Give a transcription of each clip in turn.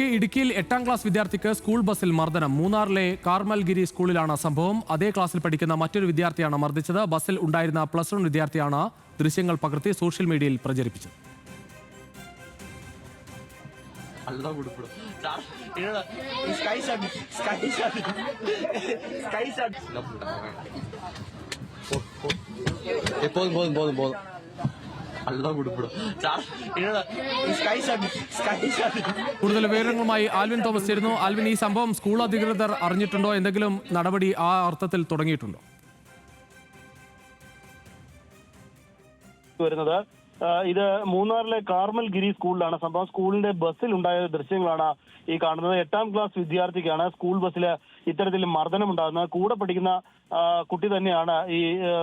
ഇടുക്കിയിൽ 8ാം ക്ലാസ് വിദ്യാർത്ഥിക്ക് സ്കൂൾ ബസ്സിൽ മർദ്ദനം. മൂന്നാറിലെ കാർമൽഗിരി സ്കൂളിലാണ് സംഭവം. അതേ ക്ലാസ്സിൽ പഠിക്കുന്ന മറ്റൊരു വിദ്യാർത്ഥിയാണ് മർദ്ദിച്ചത്. ബസ്സിൽ ഉണ്ടായിരുന്ന +1 വിദ്യാർത്ഥിയാണ് ദൃശ്യങ്ങൾ പകർത്തി സോഷ്യൽ മീഡിയയിൽ പ്രചരിപ്പിച്ചത്. കൂടുതൽ വിവരങ്ങളുമായി ആൽവിൻ തോമസ് ചേരുന്നു. ആൽവിൻ, ഈ സംഭവം സ്കൂൾ അധികൃതർ അറിഞ്ഞിട്ടുണ്ടോ? എന്തെങ്കിലും നടപടി ആ അർത്ഥത്തിൽ തുടങ്ങിയിട്ടുണ്ടോ? വരുന്നത് ഇത് മൂന്നാറിലെ കാർമൽഗിരി സ്കൂളിലാണ് സംഭവം. സ്കൂളിന്റെ ബസ്സിൽ ഉണ്ടായ ദൃശ്യങ്ങളാണ് ഈ കാണുന്നത്. 8ാം ക്ലാസ് വിദ്യാർത്ഥിക്കാണ് സ്കൂൾ ബസ്സിൽ ഇത്തരത്തിൽ മർദ്ദനം ഉണ്ടാകുന്നത്. കൂടെ പഠിക്കുന്ന കുട്ടി തന്നെയാണ്, ഈ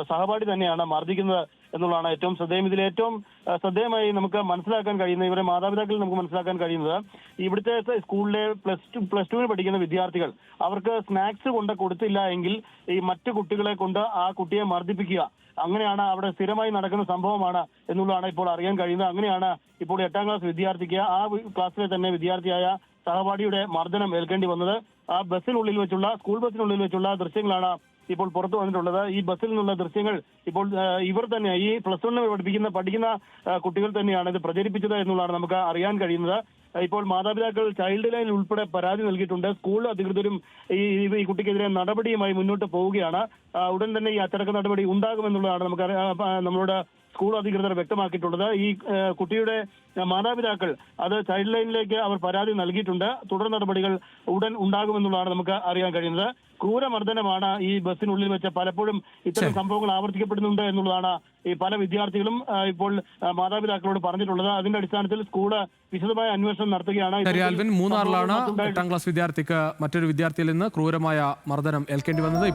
സഹപാഠി തന്നെയാണ് മർദ്ദിക്കുന്നത് എന്നുള്ളതാണ് ഏറ്റവും ശ്രദ്ധേയം. ഇതിൽ ഏറ്റവും ശ്രദ്ധേയമായി നമുക്ക് മനസ്സിലാക്കാൻ കഴിയുന്നത്, ഇവരെ മാതാപിതാക്കളിൽ നമുക്ക് മനസ്സിലാക്കാൻ കഴിയുന്നത്, ഇവിടുത്തെ സ്കൂളിലെ പ്ലസ് ടുവിന് പഠിക്കുന്ന വിദ്യാർത്ഥികൾ അവർക്ക് സ്നാക്സ് കൊണ്ട് കൊടുത്തില്ല എങ്കിൽ ഈ മറ്റു കുട്ടികളെ കൊണ്ട് ആ കുട്ടിയെ മർദ്ദിപ്പിക്കുക, അങ്ങനെയാണ് അവിടെ സ്ഥിരമായി നടക്കുന്ന സംഭവമാണ് എന്നുള്ളതാണ് ഇപ്പോൾ അറിയാൻ കഴിയുന്നത്. അങ്ങനെയാണ് ഇപ്പോൾ 8ാം ക്ലാസ് വിദ്യാർത്ഥിക്ക് ആ ക്ലാസ്സിലെ തന്നെ വിദ്യാർത്ഥിയായ സഹപാഠിയുടെ മർദ്ദനം ഏൽക്കേണ്ടി വന്നത്. ആ ബസ്സിനുള്ളിൽ വെച്ചുള്ള, സ്കൂൾ ബസ്സിനുള്ളിൽ വെച്ചുള്ള ദൃശ്യങ്ങളാണ് ഇപ്പോൾ പുറത്തു വന്നിട്ടുള്ളത്. ഈ ബസ്സിൽ നിന്നുള്ള ദൃശ്യങ്ങൾ ഇപ്പോൾ ഇവർ തന്നെ, ഈ +1 പഠിക്കുന്ന കുട്ടികൾ തന്നെയാണ് ഇത് പ്രചരിപ്പിച്ചത് എന്നുള്ളതാണ് നമുക്ക് അറിയാൻ കഴിയുന്നത്. ഇപ്പോൾ മാതാപിതാക്കൾ ചൈൽഡ് ലൈനിൽ ഉൾപ്പെടെ പരാതി നൽകിയിട്ടുണ്ട്. സ്കൂൾ അധികൃതരും ഈ കുട്ടിക്കെതിരെ നടപടിയുമായി മുന്നോട്ട് പോവുകയാണ്. ഉടൻ തന്നെ ഈ അച്ചടക്ക നടപടി ഉണ്ടാകുമെന്നുള്ളതാണ് നമുക്ക് നമ്മളോട് സ്കൂൾ അധികൃതർ വ്യക്തമാക്കിയിട്ടുള്ളത്. ഈ കുട്ടിയുടെ മാതാപിതാക്കൾ അത് ചൈൽഡ് ലൈനിലേക്ക് അവർ പരാതി നൽകിയിട്ടുണ്ട്. തുടർ നടപടികൾ ഉടൻ ഉണ്ടാകുമെന്നുള്ളതാണ് നമുക്ക് അറിയാൻ കഴിയുന്നത്. ക്രൂരമർദ്ദനമാണ് ഈ ബസ്സിനുള്ളിൽ വെച്ച് പലപ്പോഴും ഇത്തരം സംഭവങ്ങൾ ആവർത്തിക്കപ്പെടുന്നുണ്ട് എന്നുള്ളതാണ് ഈ പല വിദ്യാർത്ഥികളും ഇപ്പോൾ മാതാപിതാക്കളോട് പറഞ്ഞിട്ടുള്ളത്. അതിന്റെ അടിസ്ഥാനത്തിൽ സ്കൂള് വിശദമായ അന്വേഷണം നടത്തുകയാണ്. മൂന്നാറിലാണ് 8ാം ക്ലാസ് വിദ്യാർത്ഥിക്ക് മറ്റൊരു വിദ്യാർത്ഥിയിൽ നിന്ന് ക്രൂരമായ മർദ്ദനം ഏൽക്കേണ്ടി വന്നത്.